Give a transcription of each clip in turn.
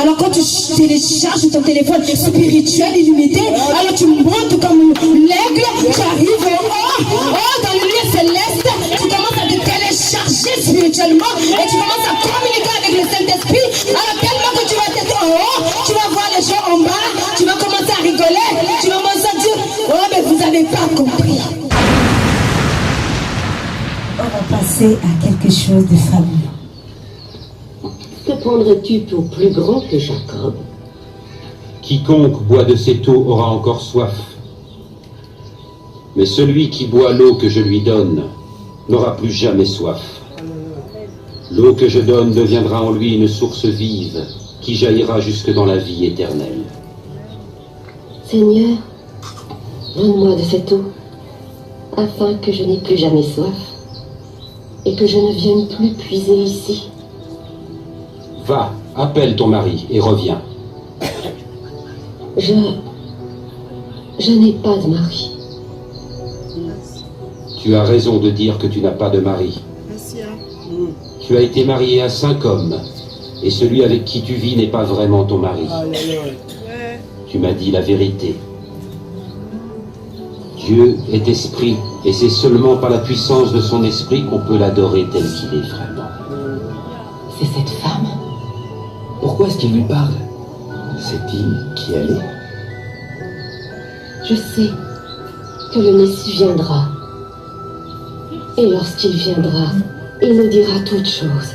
Alors quand tu télécharges ton téléphone spirituel illimité, alors tu montes comme l'aigle, tu arrives dans le lieu céleste, tu commences à te télécharger spirituellement et tu commences à communiquer avec le Saint-Esprit. Alors tellement que tu vas être en haut, tu vas voir les gens en bas, tu vas commencer à rigoler, tu vas commencer à dire, oh mais vous n'avez pas compris. On va passer à quelque chose de fabuleux. Que prendrais-tu pour plus grand que Jacob? Quiconque boit de cette eau aura encore soif. Mais celui qui boit l'eau que je lui donne n'aura plus jamais soif. L'eau que je donne deviendra en lui une source vive qui jaillira jusque dans la vie éternelle. Seigneur, donne-moi de cette eau, afin que je n'ai plus jamais soif et que je ne vienne plus puiser ici. Va, appelle ton mari et reviens. Je n'ai pas de mari. Tu as raison de dire que tu n'as pas de mari. Tu as été marié à 5 hommes, et celui avec qui tu vis n'est pas vraiment ton mari. Tu m'as dit la vérité. Dieu est esprit, et c'est seulement par la puissance de son esprit qu'on peut l'adorer tel qu'il est vraiment. C'est cette femme. Pourquoi est-ce qu'il lui parle? Sait-il qui elle est? Je sais que le Messie viendra. Et lorsqu'il viendra, il nous dira toutes choses.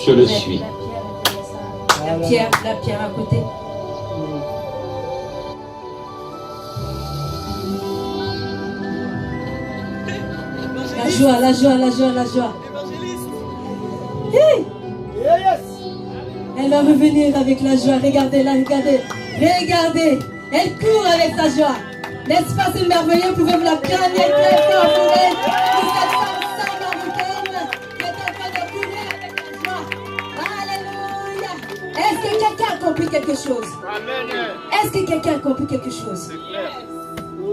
Je le suis. La pierre à côté. La joie. Hey! Elle va revenir avec la joie. Regardez. Elle court avec sa joie. N'est-ce pas, c'est merveilleux? Vous pouvez vous la planer très fort pour elle. Vous êtes ensemble en week-end qui est en train de courir avec la joie. Alléluia. Est-ce que quelqu'un a compris quelque chose? Amen. Est-ce que quelqu'un a compris quelque chose?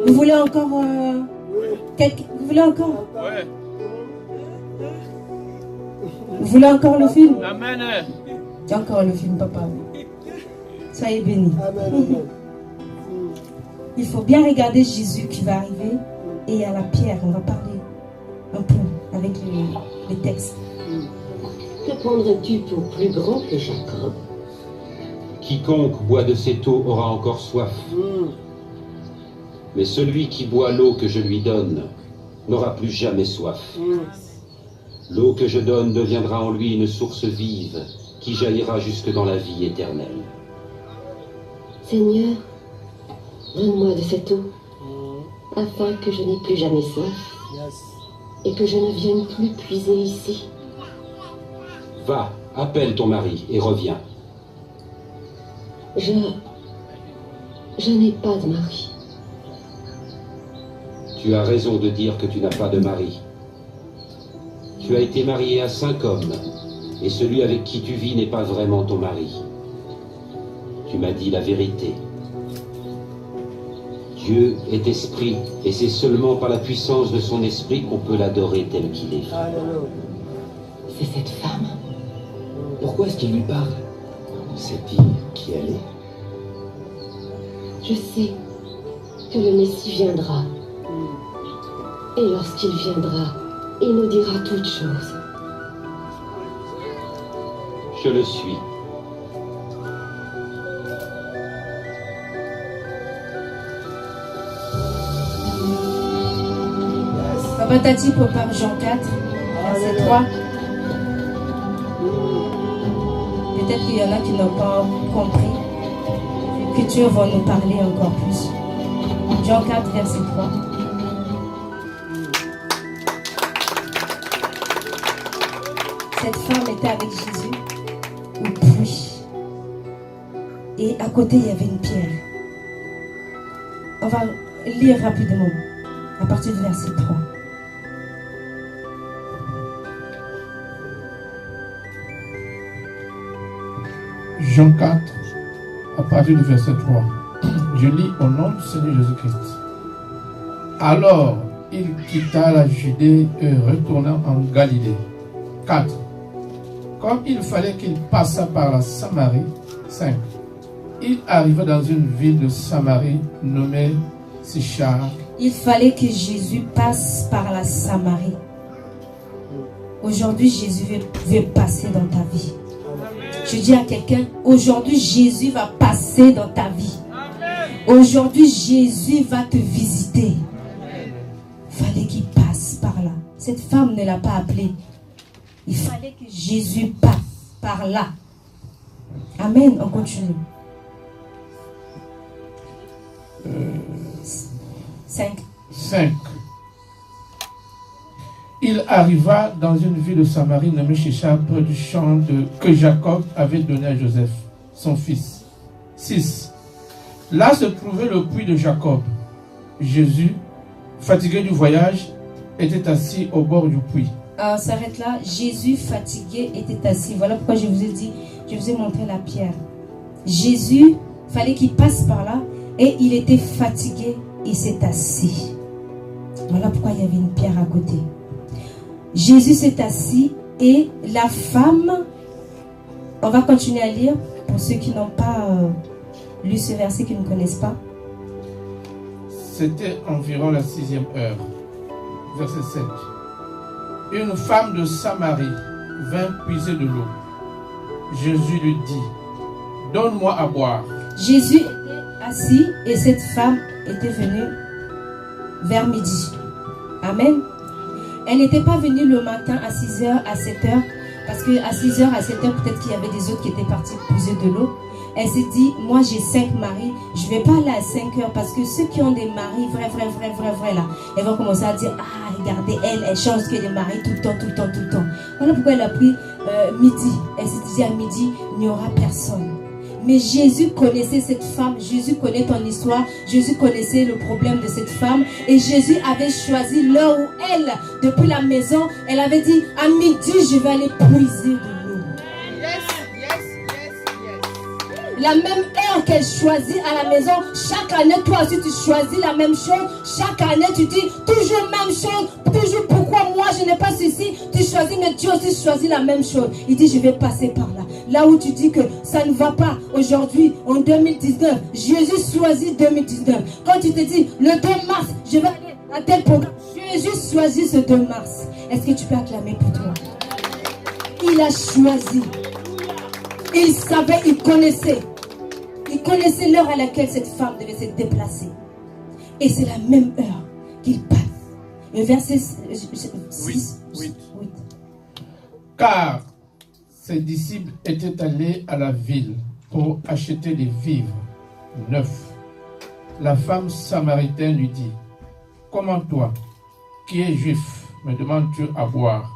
Vous voulez encore Vous voulez encore? Ouais. Vous voulez encore le film? Amen. J'ai encore le film, papa. Soyez bénis. Il faut bien regarder Jésus qui va arriver. Et à la pierre, on va parler un peu avec les textes. Que prendrais-tu pour plus grand que Jacob? Quiconque boit de cette eau aura encore soif. Mais celui qui boit l'eau que je lui donne n'aura plus jamais soif. L'eau que je donne deviendra en lui une source vive qui jaillira jusque dans la vie éternelle. Seigneur, donne-moi de cette eau, afin que je n'ai plus jamais soif et que je ne vienne plus puiser ici. Va, appelle ton mari et reviens. Je n'ai pas de mari. Tu as raison de dire que tu n'as pas de mari. Tu as été marié à 5 hommes, et celui avec qui tu vis n'est pas vraiment ton mari. Tu m'as dit la vérité. Dieu est esprit, et c'est seulement par la puissance de son esprit qu'on peut l'adorer tel qu'il est. C'est cette femme. Pourquoi est-ce qu'il lui parle? Sait-il qui elle est? Je sais que le Messie viendra. Et lorsqu'il viendra, il nous dira toutes choses. Je le suis. Papa Tati prépare Jean 4, verset 3. Peut-être qu'il y en a qui n'ont pas compris. L'Écriture va nous parler encore plus. Jean 4, verset 3. Cette femme était avec Jésus au puits. Et à côté, il y avait une pierre. On va lire rapidement à partir du verset 3. Jean 4, à partir du verset 3. Je lis au nom du Seigneur Jésus-Christ. Alors, il quitta la Judée et retourna en Galilée. 4. Comme il fallait qu'il passât par la Samarie, 5. Il arriva dans une ville de Samarie nommée Sichar. Il fallait que Jésus passe par la Samarie. Aujourd'hui, Jésus veut passer dans ta vie. Je dis à quelqu'un, aujourd'hui, Jésus va passer dans ta vie. Aujourd'hui, Jésus va te visiter. Il fallait qu'il passe par là. Cette femme ne l'a pas appelé. Il fallait que Jésus passe par là. Amen, on continue. 5. Il arriva dans une ville de Samarie nommée Sichar, près du champ que Jacob avait donné à Joseph, son fils. 6. Là se trouvait le puits de Jacob. Jésus, fatigué du voyage, était assis au bord du puits. On s'arrête là. Jésus, fatigué, était assis. Voilà pourquoi je vous ai dit, je vous ai montré la pierre. Jésus, fallait qu'il passe par là et il était fatigué, il s'est assis. Voilà pourquoi il y avait une pierre à côté. Jésus s'est assis et la femme, on va continuer à lire pour ceux qui n'ont pas lu ce verset, qui ne connaissent pas. C'était environ la 6e heure. Verset 7. Une femme de Samarie vint puiser de l'eau. Jésus lui dit, donne-moi à boire. Jésus était assis et cette femme était venue vers midi. Amen. Elle n'était pas venue le matin à 6h, à 7h, parce qu'à 6h, à 7h, peut-être qu'il y avait des autres qui étaient partis puiser de l'eau. Elle s'est dit, moi j'ai 5 maris, je ne vais pas aller à 5h, parce que ceux qui ont des maris vrais là, elles vont commencer à dire, ah regardez, elle change que des maris tout le temps. Voilà pourquoi elle a pris midi. Elle s'est dit, à midi, il n'y aura personne. Mais Jésus connaissait cette femme, Jésus connaît ton histoire, Jésus connaissait le problème de cette femme et Jésus avait choisi l'heure où elle, depuis la maison, elle avait dit, à midi, je vais aller puiser de l'eau. La même heure qu'elle choisit à la maison, chaque année, toi aussi tu choisis la même chose, chaque année tu dis toujours même chose, toujours pourquoi moi je n'ai pas ceci, tu choisis, mais Dieu aussi choisit la même chose. Il dit, je vais passer par là. Là où tu dis que ça ne va pas aujourd'hui, en 2019, Jésus choisit 2019. Quand tu te dis, le 2 mars, je vais aller à tel programme, Jésus choisit ce 2 mars. Est-ce que tu peux acclamer pour toi? Il a choisi. Il savait, il connaissait. Il connaissait l'heure à laquelle cette femme devait se déplacer. Et c'est la même heure qu'il passe. Le verset 6, 8. Car ses disciples étaient allés à la ville pour acheter des vivres. 9. La femme samaritaine lui dit, comment toi, qui es juif, me demandes-tu à boire,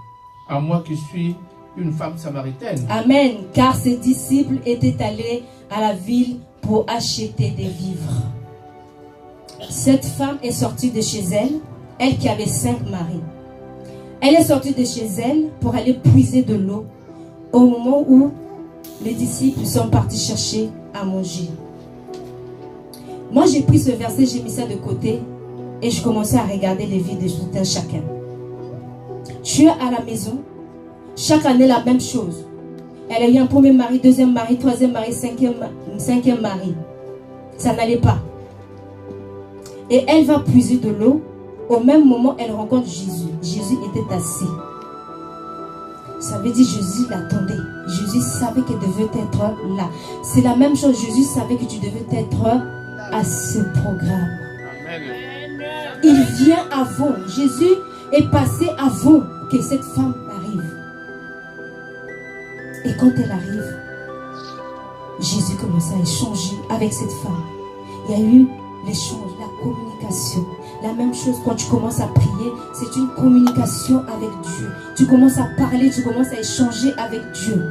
à moi qui suis une femme samaritaine? Amen. Car ses disciples étaient allés à la ville pour acheter des vivres. Cette femme est sortie de chez elle, elle qui avait 5 maris. Elle est sortie de chez elle pour aller puiser de l'eau au moment où les disciples sont partis chercher à manger. Moi, j'ai pris ce verset, j'ai mis ça de côté et je commençais à regarder les vies de tout un chacun. Tu es à la maison, chaque année la même chose. Elle a eu un premier mari, deuxième mari, troisième mari, cinquième mari. Ça n'allait pas. Et elle va puiser de l'eau. Au même moment, elle rencontre Jésus. Jésus était assis. Ça veut dire Jésus l'attendait. Jésus savait qu'elle devait être là. C'est la même chose. Jésus savait que tu devais être à ce programme. Amen. Il vient avant. Jésus est passé avant que cette femme arrive. Et quand elle arrive, Jésus commence à échanger avec cette femme. Il y a eu l'échange, la communication. La même chose quand tu commences à prier, c'est une communication avec Dieu. Tu commences à parler, tu commences à échanger avec Dieu.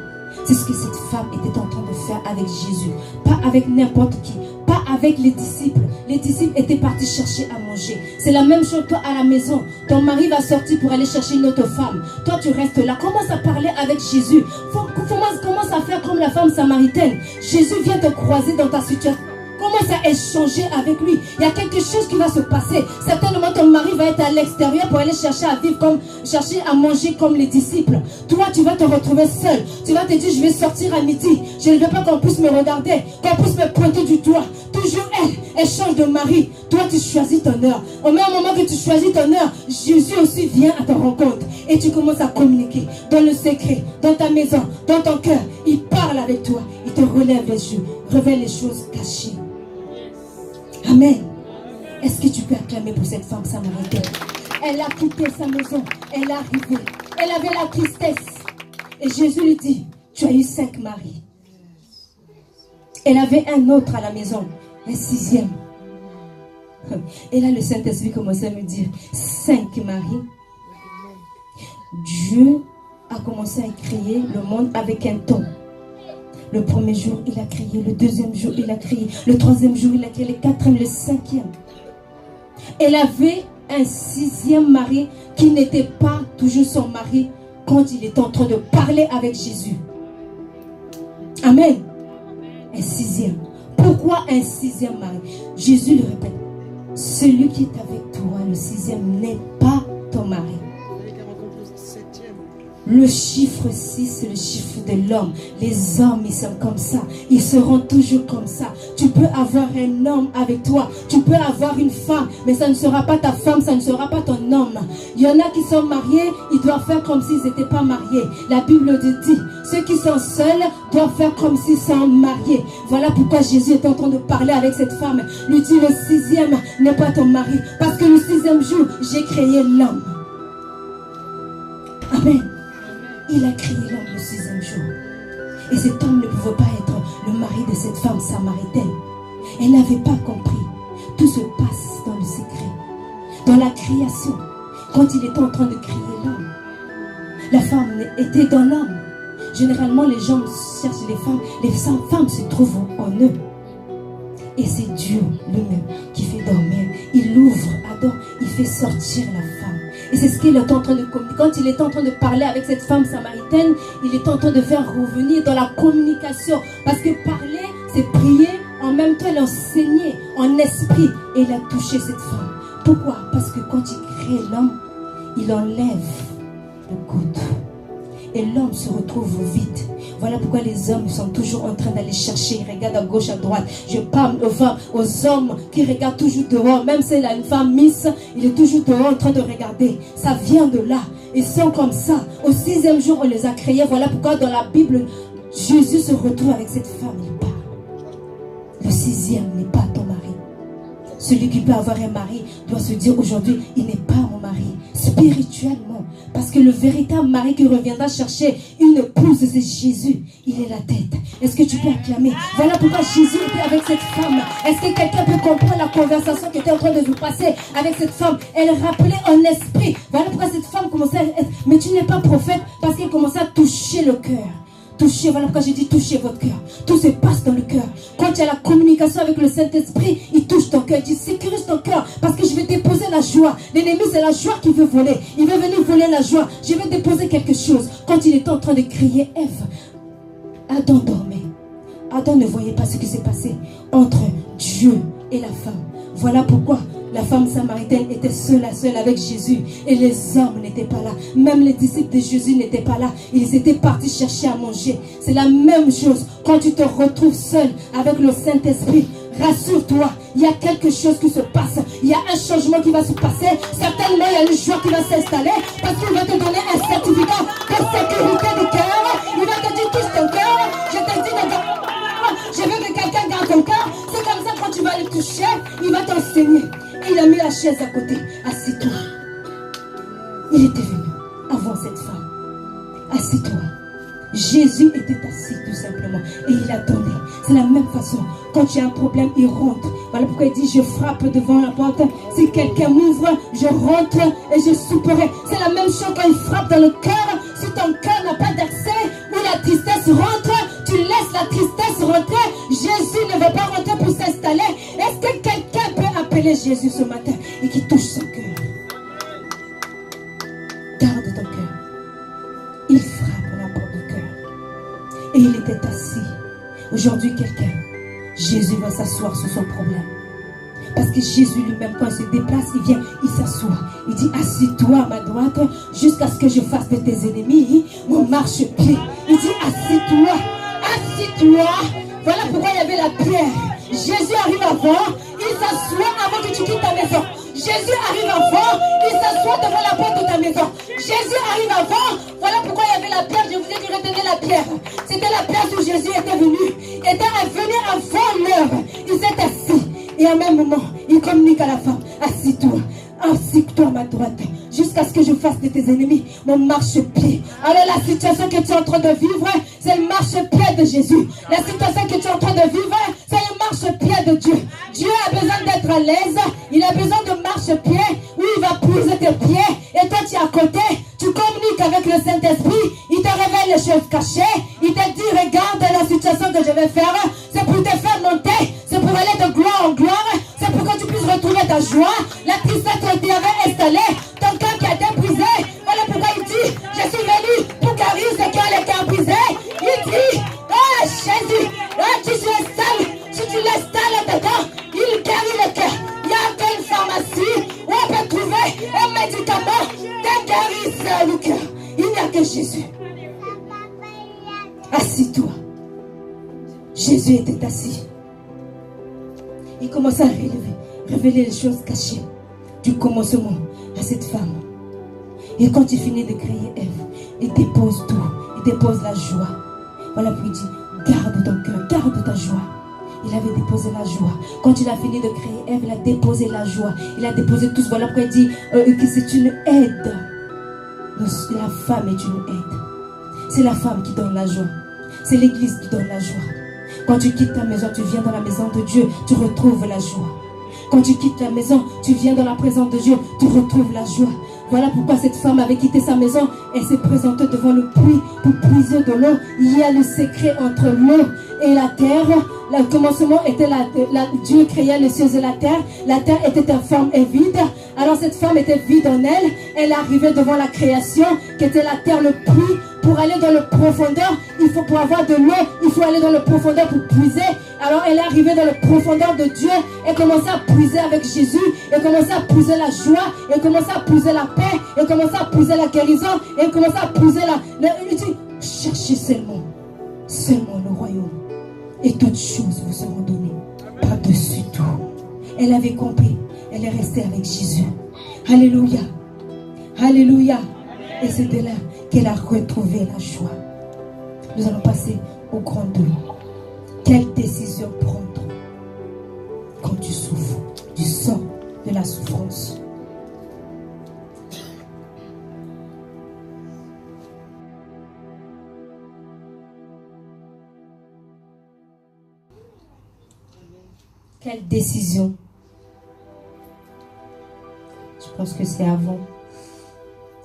C'est ce que cette femme était en train de faire avec Jésus. Pas avec n'importe qui, pas avec les disciples. Les disciples étaient partis chercher à manger. C'est la même chose toi à la maison. Ton mari va sortir pour aller chercher une autre femme. Toi tu restes là. Commence à parler avec Jésus. Commence à faire comme la femme samaritaine. Jésus vient te croiser dans ta situation. commence à échanger avec lui. Il y a quelque chose qui va se passer. Certainement, ton mari va être à l'extérieur pour aller chercher à vivre comme, chercher à manger comme les disciples. Toi, tu vas te retrouver seul. Tu vas te dire, je vais sortir à midi. Je ne veux pas qu'on puisse me regarder, qu'on puisse me pointer du doigt. Toujours elle change de mari. Toi, tu choisis ton heure. Au même moment que tu choisis ton heure, Jésus aussi vient à ta rencontre. Et tu commences à communiquer dans le secret, dans ta maison, dans ton cœur. Il parle avec toi. Il te relève les yeux, révèle les choses cachées. Amen. Est-ce que tu peux acclamer pour cette femme samaritaine? Elle a quitté sa maison. Elle est arrivée. Elle avait la tristesse. Et Jésus lui dit, tu as eu 5 maris. Elle avait un autre à la maison, un 6e. Et là, le Saint-Esprit commençait à me dire, 5 maris. Dieu a commencé à créer le monde avec un temps. Le premier jour, il a créé. Le deuxième jour, il a créé. Le troisième jour, il a créé. Le 4e, le 5e. Elle avait un 6e mari qui n'était pas toujours son mari quand il était en train de parler avec Jésus. Amen. Un 6e. Pourquoi un 6e mari? Jésus le répète. Celui qui est avec toi, le 6e, n'est pas ton mari. Le chiffre 6, c'est le chiffre de l'homme. Les hommes, ils sont comme ça. Ils seront toujours comme ça. Tu peux avoir un homme avec toi. Tu peux avoir une femme. Mais ça ne sera pas ta femme, ça ne sera pas ton homme. Il y en a qui sont mariés, ils doivent faire comme s'ils n'étaient pas mariés. La Bible dit, ceux qui sont seuls doivent faire comme s'ils sont mariés. Voilà pourquoi Jésus est en train de parler avec cette femme. Lui dit, le 6e n'est pas ton mari. Parce que le 6e jour, j'ai créé l'homme. Amen. Il a créé l'homme le 6e jour. Et cet homme ne pouvait pas être le mari de cette femme samaritaine. Elle n'avait pas compris. Tout se passe dans le secret. Dans la création. Quand il était en train de créer l'homme. La femme était dans l'homme. Généralement, les gens cherchent les femmes. Les femmes se trouvent en eux. Et c'est Dieu lui-même qui fait dormir. Il ouvre Adam. Il fait sortir la femme. Et c'est ce qu'il est en train de communiquer. Quand il est en train de parler avec cette femme samaritaine, il est en train de faire revenir dans la communication. Parce que parler, c'est prier. En même temps, il enseignait en esprit. Et il a touché cette femme. Pourquoi? Parce que quand il crée l'homme, il enlève le coude. Et l'homme se retrouve vide. Voilà pourquoi les hommes sont toujours en train d'aller chercher. Ils regardent à gauche, à droite. Je parle aux hommes qui regardent toujours dehors. Même s'il a une femme miss, il est toujours dehors en train de regarder. Ça vient de là. Ils sont comme ça. Au 6e jour, on les a créés. Voilà pourquoi dans la Bible, Jésus se retrouve avec cette femme. Il parle. Le 6e n'est pas ton mari. Celui qui peut avoir un mari doit se dire aujourd'hui, il n'est pas mon mari. Spirituellement. Parce que le véritable mari qui reviendra chercher une épouse, c'est Jésus. Il est la tête. Est-ce que tu peux acclamer? Voilà pourquoi Jésus était avec cette femme. Est-ce que quelqu'un peut comprendre la conversation qui était en train de vous passer avec cette femme? Elle rappelait en esprit. Voilà pourquoi cette femme commençait à être... Mais tu n'es pas prophète, parce qu'elle commençait à toucher le cœur. Toucher, voilà pourquoi j'ai dit toucher votre cœur. Tout se passe dans le cœur. Quand il y a la communication avec le Saint-Esprit, il touche ton cœur. Il dit sécurise ton cœur parce que je vais déposer la joie. L'ennemi, c'est la joie qui veut voler. Il veut venir voler la joie. Je vais déposer quelque chose. Quand il était en train de crier Ève, Adam dormait. Adam ne voyait pas ce qui s'est passé entre Dieu et la femme. Voilà pourquoi la femme samaritaine était seule à seule avec Jésus. Et les hommes n'étaient pas là. Même les disciples de Jésus n'étaient pas là. Ils étaient partis chercher à manger. C'est la même chose. Quand tu te retrouves seul avec le Saint-Esprit, rassure-toi, il y a quelque chose qui se passe. Il y a un changement qui va se passer. Certainement, il y a une joie qui va s'installer. Parce qu'il va te donner un certificat de sécurité du cœur. Il va te dire, touche ton cœur. Je te dis, je veux que quelqu'un garde ton cœur. C'est comme ça, quand tu vas le toucher, il va t'enseigner. Il a mis la chaise à côté. Assis-toi. Il était venu avant cette femme. Assis-toi. Jésus était assis tout simplement. Et il attendait. C'est la même façon. Quand tu as un problème, il rentre. Voilà pourquoi il dit, je frappe devant la porte. Si quelqu'un m'ouvre, je rentre et je souperai. C'est la même chose quand il frappe dans le cœur. Si ton cœur n'a pas d'accès, où la tristesse rentre, tu laisses la tristesse rentrer. Jésus ne va pas rentrer pour s'installer. Est-ce que quelqu'un peut appeler Jésus ce matin et qui touche son cœur? Garde ton cœur. Il frappe la porte du cœur. Et il était assis. Aujourd'hui, quelqu'un Jésus va s'asseoir sur son problème. Parce que Jésus lui-même, quand il se déplace, il vient, il s'assoit. Il dit, assis-toi à ma droite jusqu'à ce que je fasse de tes ennemis mon marchepied. Il dit, assis-toi, assis-toi. Voilà pourquoi il y avait la pierre. Jésus arrive avant, il s'assoit avant que tu quittes ta maison. Jésus arrive avant, il s'assoit devant la porte de ta maison. Jésus arrive avant, voilà pourquoi il y avait la pierre. Je vous ai dit, retenez la pierre. C'était la place où Jésus était venu avant l'heure. Il s'est assis. Et à un même moment, il communique à la femme, assis-toi, assis-toi à ma droite, jusqu'à ce que je fasse de tes ennemis mon marchepied. Alors la situation que tu es en train de vivre, c'est le marchepied de Jésus. La situation que tu es en train de vivre, c'est le marchepied de Dieu. Dieu a besoin d'être à l'aise, il a besoin de marchepied où il va poser tes pieds. Et toi tu es à côté, tu communiques avec le Saint-Esprit, il te révèle les choses cachées, il te dit regarde la situation que je vais faire, c'est pour te faire monter, c'est pour aller de gloire en gloire, c'est pour que tu puisses retrouver ta joie. La tristesse que tu avais installée, ton cœur qui a été brisé, voilà pourquoi il dit, je suis venu pour guérir ce qui a le cœur brisé. Il dit, ah Jésus, ah, si tu l'installes dedans, il guérit le cœur. Il n'y a aucune pharmacie où on peut trouver un médicament qui guérit le cœur. Il n'y a que Jésus. Assis-toi. Jésus était assis. Il commence à révéler les choses cachées du commencement à cette femme. Et quand il finit de créer Ève, il dépose tout. Il dépose la joie. Voilà, puis il dit, garde ton cœur, garde ta joie. Il avait déposé la joie. Quand il a fini de créer Ève, il a déposé la joie. Il a déposé tout. Voilà pourquoi il dit que c'est une aide. La femme est une aide. C'est la femme qui donne la joie. C'est l'église qui donne la joie. Quand tu quittes ta maison, tu viens dans la maison de Dieu, tu retrouves la joie. Quand tu quittes la maison, tu viens dans la présence de Dieu, tu retrouves la joie. Voilà pourquoi cette femme avait quitté sa maison. Elle s'est présentée devant le puits pour puiser de l'eau. Il y a le secret entre l'eau et la terre. Le commencement était Dieu créait les cieux et la terre. La terre était informe et vide. Alors cette femme était vide en elle. Elle arrivait devant la création, qui était la terre, le puits. Pour aller dans le profondeur, pour avoir de l'eau, il faut aller dans le profondeur pour puiser. Alors elle est arrivée dans le profondeur de Dieu et commençait à puiser avec Jésus. Et commençait à puiser la joie. Et commençait à puiser la paix. Et commençait à puiser la guérison. Et commençait à puiser il dit, cherchez seulement le royaume. Et toutes choses vous seront données. Par-dessus tout. Elle avait compris. Elle est restée avec Jésus. Alléluia. Alléluia. Et c'est de là qu'elle a retrouvé la joie. Nous allons passer au grand 2. Quelle décision prendre quand tu souffres? Tu sors de la souffrance. Quelle décision? Je pense que c'est avant.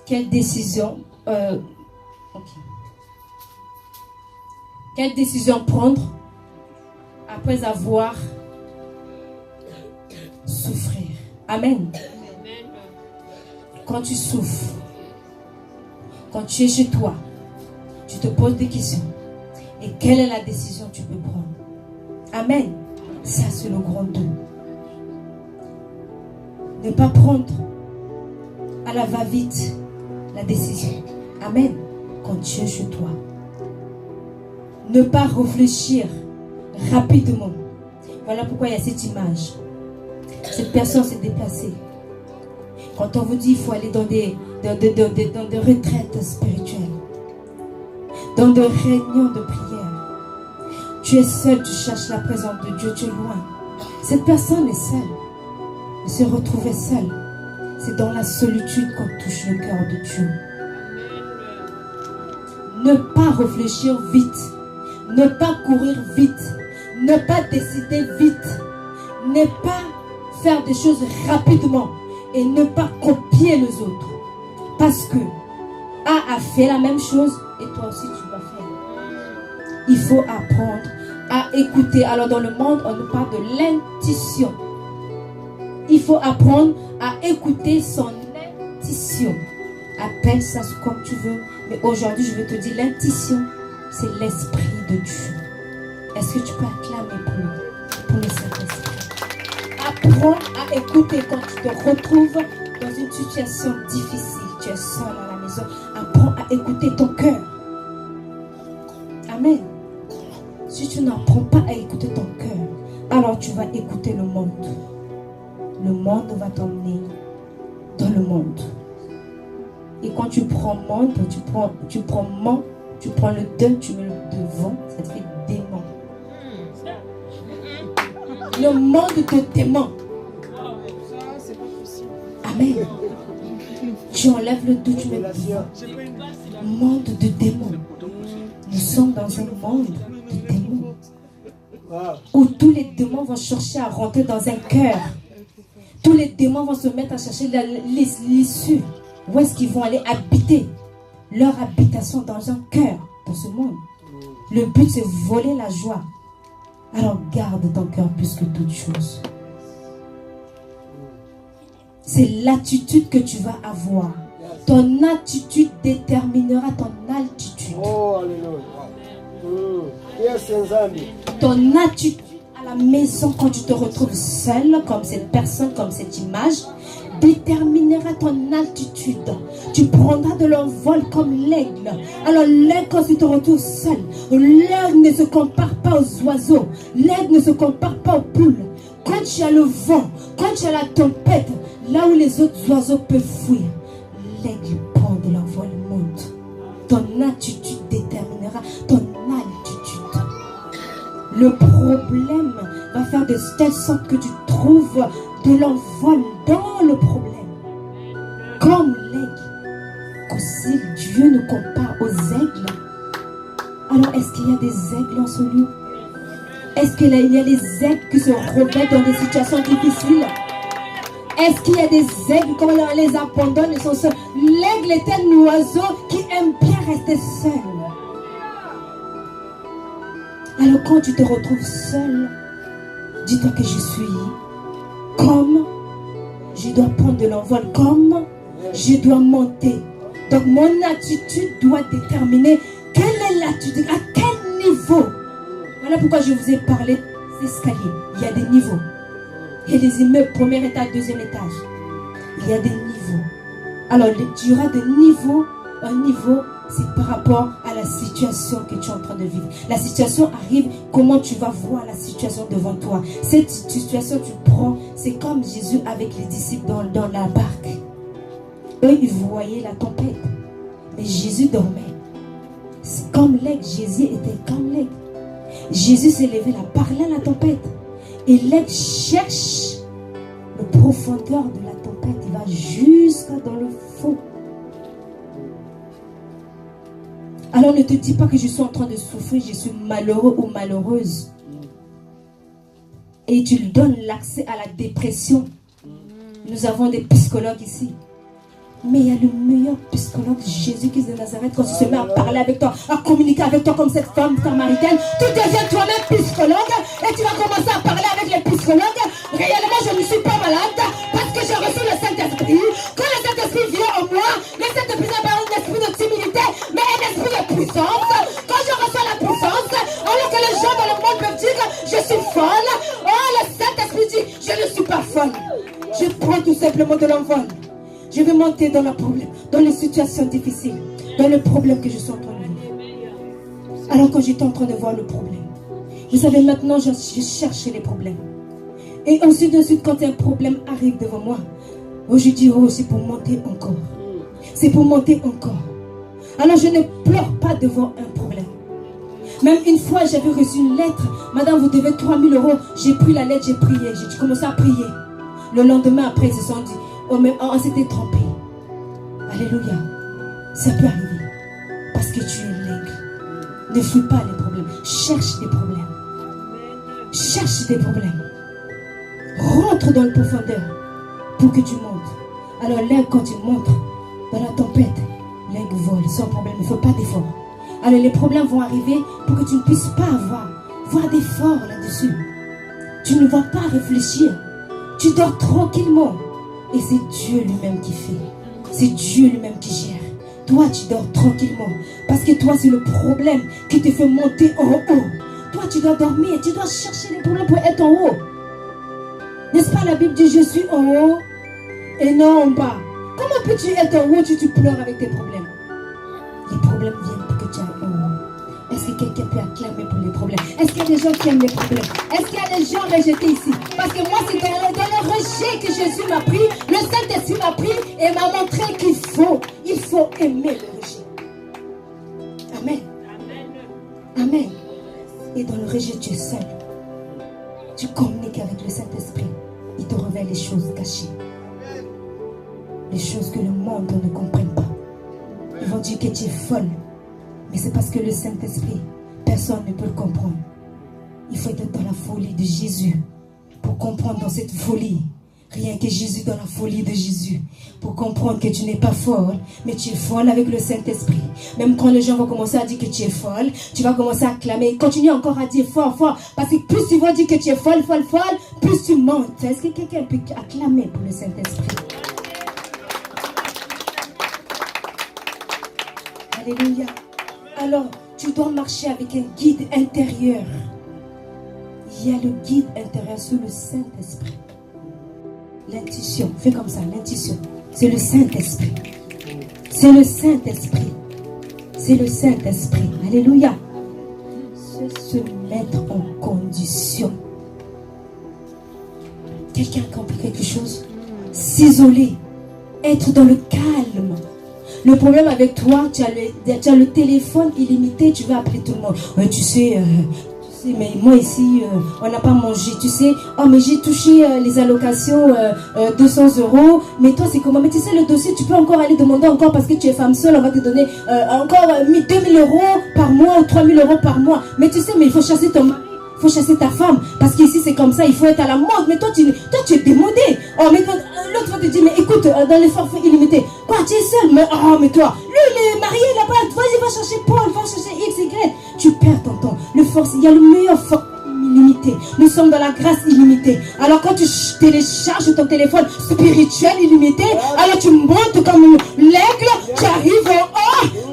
Quelle décision Quelle décision prendre après avoir souffert? Amen. Quand tu souffres, quand tu es chez toi, tu te poses des questions. Et quelle est la décision que tu peux prendre? Amen. Ça, c'est le grand 2. Ne pas prendre à la va-vite la décision. Amen. Quand tu es chez toi. Ne pas réfléchir rapidement. Voilà pourquoi il y a cette image. Cette personne s'est déplacée. Quand on vous dit qu'il faut aller dans des retraites spirituelles, dans des réunions de prière, tu es seul, tu cherches la présence de Dieu, tu es loin. Cette personne est seule. Elle se retrouvait seule. C'est dans la solitude qu'on touche le cœur de Dieu. Ne pas réfléchir vite. Ne pas courir vite. Ne pas décider vite. Ne pas faire des choses rapidement. Et ne pas copier les autres. Parce que A a fait la même chose et toi aussi tu vas faire. Il faut apprendre à écouter. Alors dans le monde, on nous parle de l'intuition. Il faut apprendre à écouter son intuition. Appelle ça comme tu veux. Mais aujourd'hui, je vais te dire, l'intuition, c'est l'esprit de Dieu. Est-ce que tu peux acclamer pour lui? pour le Saint-Esprit. Apprends à écouter quand tu te retrouves dans une situation difficile. Tu es seul à la maison. Apprends à écouter ton cœur. Amen. Si tu n'apprends pas à écouter ton cœur, alors tu vas écouter le monde. Le monde va t'emmener dans le monde. Et quand tu prends monde, tu prends le 2, tu mets le devant, ça te fait démon. Le monde te dément. Amen. Tu enlèves le 2, tu mets le devant. Monde de démons. Nous sommes dans un monde de démons. Où tous les démons vont chercher à rentrer dans un cœur. Tous les démons vont se mettre à chercher l'issue. Où est-ce qu'ils vont aller habiter? Leur habitation dans un cœur, dans ce monde. Le but, c'est voler la joie. Alors garde ton cœur plus que toute chose. C'est l'attitude que tu vas avoir. Ton attitude déterminera ton altitude. Oh, alléluia. Ton attitude à la maison quand tu te retrouves seul, comme cette personne, comme cette image, déterminera ton altitude. Tu prendras de l'envol comme l'aigle. Alors l'aigle, quand tu te retrouves seul, l'aigle ne se compare pas aux oiseaux. L'aigle ne se compare pas aux poules. Quand tu as le vent, quand tu as la tempête, là où les autres oiseaux peuvent fuir, l'aigle prend de l'envol, monte. Ton attitude déterminera ton altitude. Le problème va faire de telle sorte que tu trouves de l'envol dans le problème. Comme l'aigle. Qu'aussi Dieu nous compare aux aigles. Alors est-ce qu'il y a des aigles en ce lieu? Est-ce qu'il y a des aigles qui se revêtent dans des situations difficiles? Est-ce qu'il y a des aigles quand on les abandonne, ils sont seuls? L'aigle est un oiseau qui aime bien rester seul. Alors quand tu te retrouves seul, dis-toi que je suis comme je dois prendre de l'envol, comme je dois monter. Donc mon attitude doit déterminer quelle est l'attitude, à quel niveau. Voilà pourquoi je vous ai parlé d'escalier. Il y a des niveaux. Il y a des immeubles, premier étage, deuxième étage. Il y a des niveaux. Alors il y aura des niveaux. Un niveau, c'est par rapport à la situation que tu es en train de vivre. La situation arrive, comment tu vas voir la situation devant toi. Cette situation, tu prends, c'est comme Jésus avec les disciples dans la barque. Eux, ils voyaient la tempête. Mais Jésus dormait. C'est comme l'aigle, Jésus était comme l'aigle. Jésus s'est levé là, parlait à la tempête. Et l'aigle cherche le profondeur de la tempête. Il va jusqu'à dans le fond. Alors ne te dis pas que je suis en train de souffrir, je suis malheureux ou malheureuse. Et tu lui donnes l'accès à la dépression. Nous avons des psychologues ici. Mais il y a le meilleur psychologue, Jésus-Christ de Nazareth, quand tu se mets à parler avec toi, à communiquer avec toi comme cette femme samaritaine, tu deviens toi-même psychologue et tu vas commencer à parler avec les psychologues. Réellement, je ne suis pas malade parce que j'ai reçu le Saint-Esprit. Quand le Saint-Esprit vient en moi, le Saint-Esprit n'a pas un esprit de timidité, mais un esprit de puissance. Quand je reçois la puissance, alors que les gens dans le monde peuvent dire je suis folle, oh, le Saint-Esprit dit je ne suis pas folle. Je prends tout simplement de l'envol. Je vais monter dans le problème, dans les situations difficiles, dans le problème que je suis en train de vivre. Alors que j'étais en train de voir le problème, vous savez, maintenant je cherche les problèmes. Et ensuite, quand un problème arrive devant moi, je dis, oh, c'est pour monter encore. C'est pour monter encore. Alors je ne pleure pas devant un problème. Même une fois, j'avais reçu une lettre. Madame, vous devez 3 000 €. J'ai pris la lettre, j'ai prié. J'ai commencé à prier. Le lendemain, après, ils se sont dit, oh, mais on s'était trompé. Alléluia. Ça peut arriver. Parce que tu es l'aigle. Ne fuis pas les problèmes. Cherche des problèmes. Cherche des problèmes. Rentre dans le profondeur pour que tu montes. Alors l'aigle, quand il monte dans la tempête, l'aigle vole sans problème. Il ne faut pas d'effort. Alors les problèmes vont arriver pour que tu ne puisses pas voir d'effort là-dessus. Tu ne vas pas réfléchir. Tu dors tranquillement. Et c'est Dieu lui-même qui fait. C'est Dieu lui-même qui gère. Toi, tu dors tranquillement. Parce que toi, c'est le problème qui te fait monter en haut. toi, tu dois dormir, tu dois chercher les problèmes pour être en haut. N'est-ce pas, la Bible dit, je suis en haut et non en bas. Comment peux-tu être en haut si tu pleures avec tes problèmes? Les problèmes viennent pour que tu ailles en haut. Est-ce que quelqu'un peut acclamer pour les problèmes? Est-ce qu'il y a des gens qui aiment les problèmes? Est-ce qu'il y a des gens rejetés ici? Parce que moi, c'est dans le rejet que Jésus m'a pris, le Saint-Esprit m'a pris et m'a montré qu'il faut aimer le rejet. Amen. Amen. Et dans le rejet, tu es seul. Tu communiques avec le Saint-Esprit. Il te révèle les choses cachées. Les choses que le monde ne comprend pas. Ils vont dire que tu es folle. Mais c'est parce que le Saint-Esprit, personne ne peut le comprendre. Il faut être dans la folie de Jésus pour comprendre dans cette folie. Rien que Jésus dans la folie de Jésus. Pour comprendre que tu n'es pas folle, mais tu es folle avec le Saint-Esprit. Même quand les gens vont commencer à dire que tu es folle, tu vas commencer à clamer. Continue encore à dire fort, fort. Parce que plus tu vas dire que tu es folle, folle, folle, plus tu montes. Est-ce que quelqu'un peut acclamer pour le Saint-Esprit? Alléluia. Alors, tu dois marcher avec un guide intérieur. Il y a le guide intérieur sur le Saint-Esprit. L'intuition, fais comme ça, l'intuition. C'est le Saint-Esprit. C'est le Saint-Esprit. C'est le Saint-Esprit. Alléluia. C'est se mettre en condition. Quelqu'un a compris quelque chose? S'isoler. Être dans le calme. Le problème avec toi, tu as le téléphone illimité, tu vas appeler tout le monde. Ouais, tu sais, mais moi ici, on n'a pas mangé, tu sais. Oh, mais j'ai touché les allocations 200 €. Mais toi, c'est comment? Mais tu sais, le dossier, tu peux encore aller demander encore parce que tu es femme seule. On va te donner encore 2000 € par mois ou 3000 € par mois. Mais tu sais, mais il faut chasser ton mari. Il faut chasser ta femme. Parce qu'ici, c'est comme ça. Il faut être à la mode. Mais toi, tu es démodé. Oh, mais l'autre va te dire, mais écoute, dans les forfaits illimités. Quoi, tu es seul? Mais, oh, mais toi, lui, il est marié là-bas. Vas-y, va chercher Paul, va chercher X, Y. Tu perds ton temps. Il y a le meilleur forfait illimité. Nous sommes dans la grâce illimitée. Alors, quand tu télécharges ton téléphone spirituel illimité, alors tu montes comme l'aigle. Tu arrives en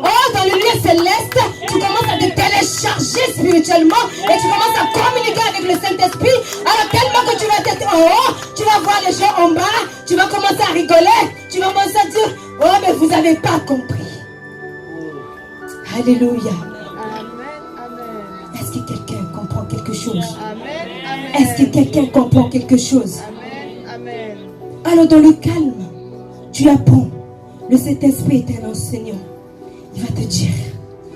haut, dans le lieu céleste. Tu commences à te télécharger spirituellement et tu commences à communiquer avec le Saint-Esprit. Alors tellement que tu vas être en haut, tu vas voir les gens en bas, tu vas commencer à rigoler, tu vas commencer à dire, oh mais vous n'avez pas compris. Alléluia. Est-ce que quelqu'un comprend quelque chose? Est-ce que quelqu'un comprend quelque chose? Alors dans le calme, tu apprends. Le Saint-Esprit est un enseignant. Il va te dire,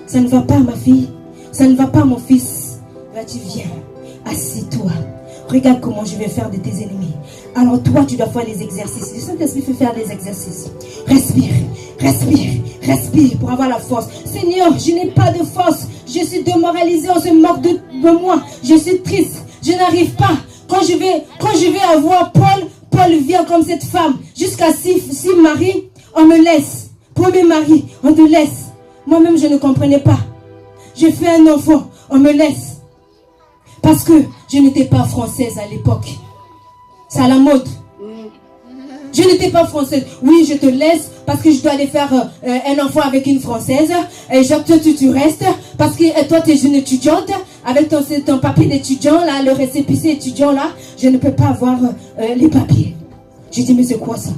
ça ne va pas ma fille, ça ne va pas mon fils. Là tu viens, assis-toi. Regarde comment je vais faire de tes ennemis. Alors toi tu dois faire les exercices. Le Saint-Esprit fait faire des exercices. Respire, respire, respire pour avoir la force. Seigneur, je n'ai pas de force. Je suis démoralisé, on se moque de moi. Je suis triste, je n'arrive pas. Quand je vais avoir Paul vient comme cette femme. Jusqu'à six maris, on me laisse. Premier mari, on te laisse. Moi-même, je ne comprenais pas. J'ai fait un enfant, on me laisse. Parce que je n'étais pas française à l'époque. C'est à la mode. Je n'étais pas française. Oui, je te laisse parce que je dois aller faire un enfant avec une française. Et genre, toi, tu restes parce que toi, tu es une étudiante. Avec ton papier d'étudiant, là, le récépissé étudiant, là, je ne peux pas avoir les papiers. J'ai dit, mais c'est quoi ça?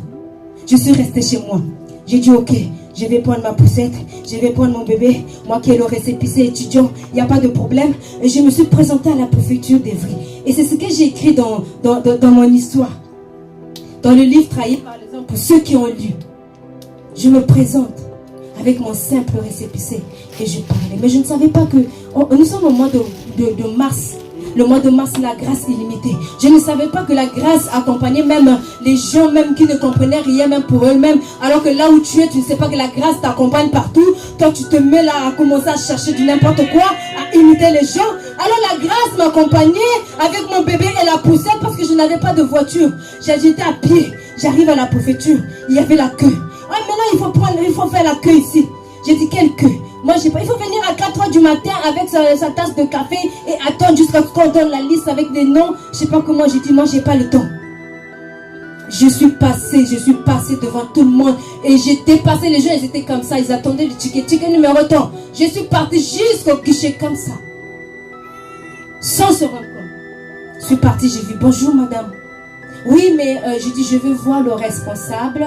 Je suis restée chez moi. J'ai dit, ok, je vais prendre ma poussette, je vais prendre mon bébé, moi qui ai le récépissé étudiant, il n'y a pas de problème. Et je me suis présentée à la préfecture d'Evry. Et c'est ce que j'ai écrit dans mon histoire. Dans le livre Trahi par les hommes, pour ceux qui ont lu. Je me présente avec mon simple récépissé et je parlais. Mais je ne savais pas que nous sommes au mois de mars. Le mois de mars, la grâce illimitée. Je ne savais pas que la grâce accompagnait même les gens même qui ne comprenaient rien, même pour eux-mêmes. Alors que là où tu es, tu ne sais pas que la grâce t'accompagne partout. Toi, tu te mets là à commencer à chercher du n'importe quoi, à imiter les gens. Alors la grâce m'accompagnait avec mon bébé et la poussette parce que je n'avais pas de voiture. J'étais à pied. J'arrive à la préfecture. Il y avait la queue. Ah, maintenant, il faut faire la queue ici. J'ai dit, quelle queue? Moi, je sais pas. Il faut venir à 4 h du matin avec sa tasse de café et attendre jusqu'à ce qu'on donne la liste avec des noms. Je sais pas comment. J'ai dit, moi, j'ai pas le temps. Je suis passée devant tout le monde et j'ai dépassé les gens. Ils étaient comme ça. Ils attendaient le ticket numéro tant. Je suis partie jusqu'au guichet comme ça. sans se rendre compte. Je suis partie, j'ai vu, bonjour madame. Oui, mais je dis, je veux voir le responsable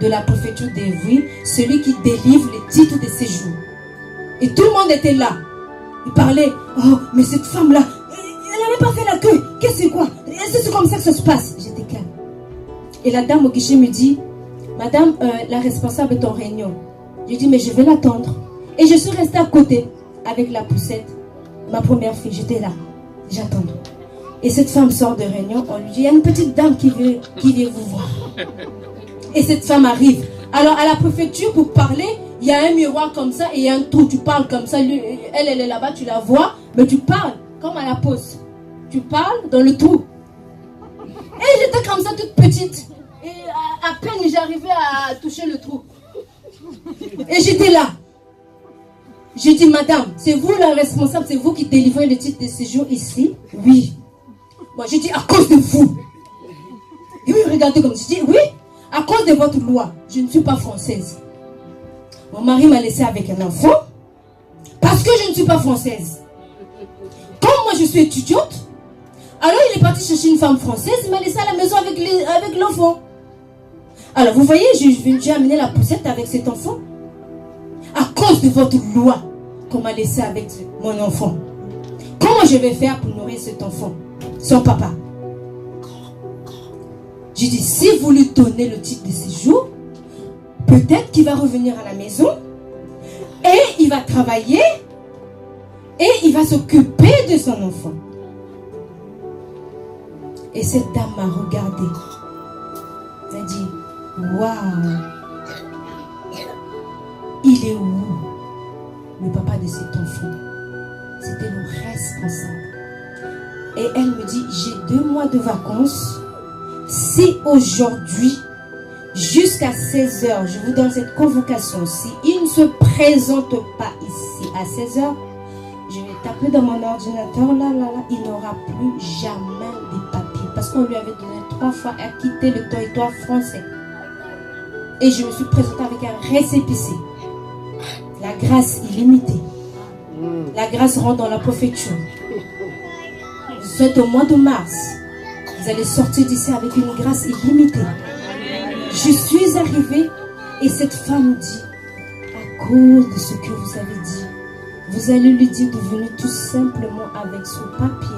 de la préfecture d'Evry, celui qui délivre les titres de séjour. Et tout le monde était là. Il parlait, oh, mais cette femme-là, elle n'avait pas fait l'accueil. Qu'est-ce que c'est quoi? C'est comme ça que ça se passe. J'étais calme. Et la dame au guichet me dit, madame, la responsable est en réunion. Je dis, mais je vais l'attendre. Et je suis restée à côté avec la poussette. Ma première fille, j'étais là. J'attendais. Et cette femme sort de réunion, on lui dit, il y a une petite dame qui vient vous voir. Et cette femme arrive. Alors à la préfecture, pour parler, il y a un miroir comme ça et il y a un trou. Tu parles comme ça, elle est là-bas, tu la vois, mais tu parles comme à la pause. Tu parles dans le trou. Et j'étais comme ça toute petite. Et à peine j'arrivais à toucher le trou. Et j'étais là. J'ai dit, madame, c'est vous la responsable, c'est vous qui délivrez le titre de séjour ici? Oui. Moi, j'ai dit, à cause de vous. Et oui, regardez comme je dis, oui, à cause de votre loi, je ne suis pas française. Mon mari m'a laissé avec un enfant parce que je ne suis pas française. Comme moi, je suis étudiante, alors il est parti chercher une femme française, il m'a laissé à la maison avec l'enfant. Alors, vous voyez, j'ai amené la poussette avec cet enfant. À cause de votre loi qu'on m'a laissé avec mon enfant. Comment je vais faire pour nourrir cet enfant? Son papa. J'ai dit, si vous lui donnez le titre de séjour, peut-être qu'il va revenir à la maison et il va travailler et il va s'occuper de son enfant. Et cette dame m'a regardé. Elle a dit, waouh, il est où le papa de cet enfant? C'était le responsable. Et elle me dit, j'ai 2 mois de vacances. Si aujourd'hui, jusqu'à 16h, je vous donne cette convocation, si il ne se présente pas ici à 16h, je vais taper dans mon ordinateur, là, il n'aura plus jamais de papiers. Parce qu'on lui avait donné 3 fois à quitter le territoire français. Et je me suis présentée avec un récépissé. La grâce illimitée. La grâce rentre dans la préfecture. Vous êtes au mois de mars. Vous allez sortir d'ici avec une grâce illimitée. Je suis arrivée et cette femme dit, à cause de ce que vous avez dit, vous allez lui dire de venir tout simplement avec son papier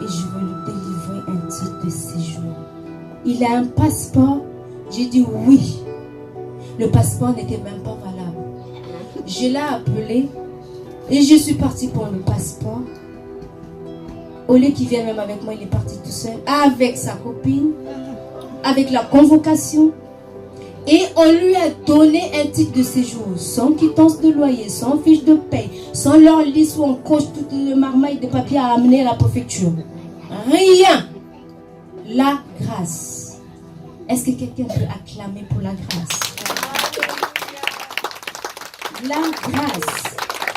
et je vais lui délivrer un titre de séjour. Il a un passeport? J'ai dit oui. Le passeport n'était même pas valable. Je l'ai appelé et je suis partie pour le passeport. Au lieu qu'il vienne même avec moi, il est parti tout seul, avec sa copine, avec la convocation. Et on lui a donné un titre de séjour, sans quittance de loyer, sans fiche de paye, sans leur liste où on coche toute le marmaille de papier à amener à la préfecture. Rien. La grâce. Est-ce que quelqu'un peut acclamer pour la grâce? La grâce.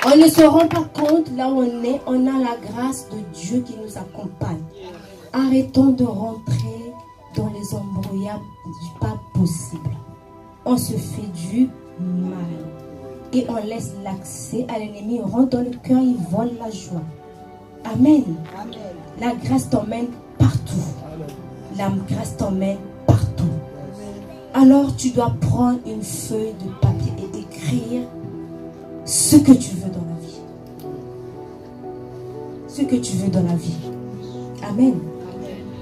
On ne se rend pas compte là où on est, on a la grâce de Dieu qui nous accompagne. Arrêtons de rentrer dans les embrouillards pas possible. On se fait du mal et on laisse l'accès à l'ennemi, il rentre dans le cœur, il vole la joie. Amen. Amen. La grâce t'emmène partout. La grâce t'emmène partout. Alors tu dois prendre une feuille de papier et écrire ce que tu veux dans la vie. Ce que tu veux dans la vie. Amen.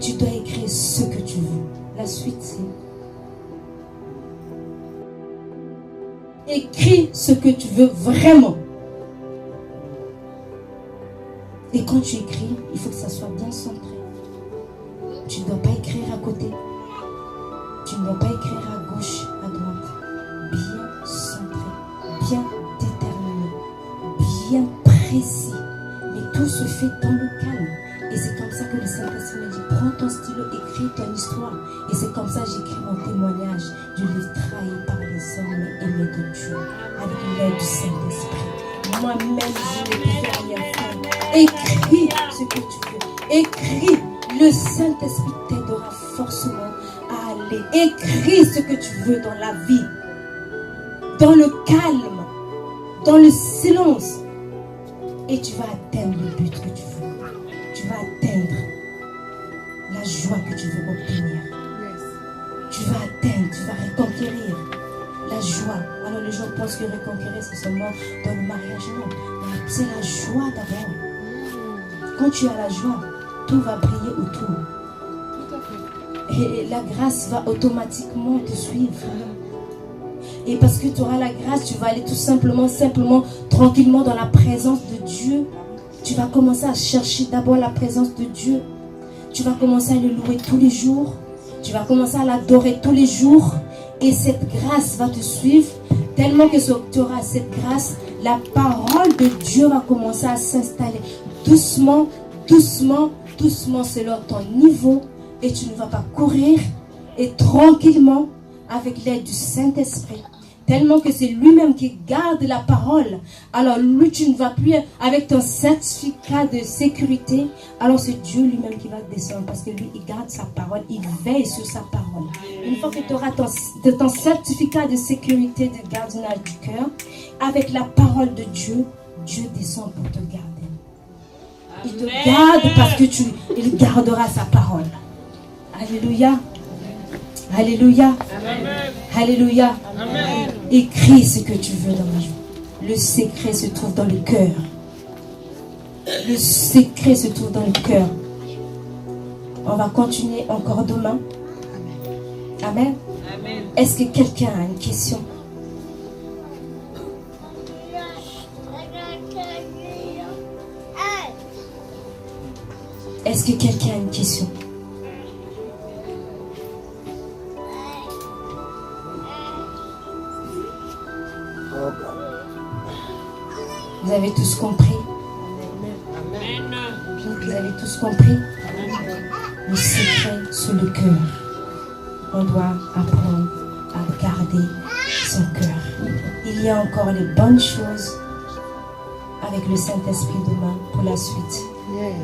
Tu dois écrire ce que tu veux. La suite, c'est écris ce que tu veux vraiment. Et quand tu écris, il faut que ça soit bien centré. Tu ne dois pas écrire à côté. Tu ne dois pas écrire à gauche, à droite. Bien centré, bien déterminé, bien précis. Mais tout se fait dans le calme. Et c'est comme ça que le Saint-Esprit me dit, prends ton stylo, écris ton histoire. Et c'est comme ça que j'écris mon témoignage. Je l'ai trahi par les hommes aimés de Dieu, avec l'aide du Saint-Esprit. Moi-même, je ne peux rien faire. Écris ce que tu veux. Écris. Le Saint-Esprit t'aidera forcément à aller. Écris ce que tu veux dans la vie. Dans le calme. Dans le silence. Et tu vas atteindre le but que tu veux. joie que tu veux obtenir. Tu vas atteindre, tu vas reconquérir la joie. Alors les gens pensent que reconquérir c'est seulement dans le mariage. Non, mais c'est la joie d'abord. Quand tu as la joie, tout va briller autour. Et la grâce va automatiquement te suivre. Et parce que tu auras la grâce, tu vas aller tout simplement, tranquillement dans la présence de Dieu. Tu vas commencer à chercher d'abord la présence de Dieu. Tu vas commencer à le louer tous les jours. Tu vas commencer à l'adorer tous les jours. Et cette grâce va te suivre. Tellement que tu auras cette grâce, la parole de Dieu va commencer à s'installer. Doucement, doucement, doucement selon ton niveau. Et tu ne vas pas courir. Et tranquillement, avec l'aide du Saint-Esprit. Tellement que c'est lui-même qui garde la parole. Alors lui, tu ne vas plus avec ton certificat de sécurité. Alors c'est Dieu lui-même qui va descendre. Parce que lui, il garde sa parole. Il veille sur sa parole. Une fois que tu auras ton certificat de sécurité de gardiennage du cœur, avec la parole de Dieu, Dieu descend pour te garder. Il te garde parce que il gardera sa parole. Alléluia. Alléluia. Amen. Alléluia. Amen. Écris ce que tu veux dans la joie. Le secret se trouve dans le cœur. Le secret se trouve dans le cœur. On va continuer encore demain. Amen. Amen. Est-ce que quelqu'un a une question? Est-ce que quelqu'un a une question? Vous avez tous compris? Vous avez tous compris? Le secret sur le cœur. On doit apprendre à garder son cœur. Il y a encore les bonnes choses avec le Saint-Esprit demain pour la suite.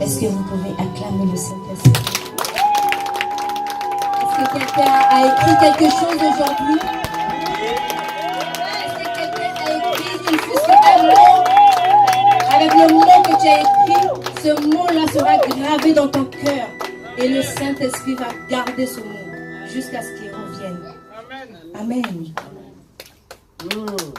Est-ce que vous pouvez acclamer le Saint-Esprit? Est-ce que quelqu'un a écrit quelque chose aujourd'hui? Est-ce que quelqu'un a écrit une chose, un mot? Avec le mot que tu as écrit, ce mot-là sera gravé dans ton cœur. Et le Saint-Esprit va garder ce mot jusqu'à ce qu'il revienne. Amen. Amen.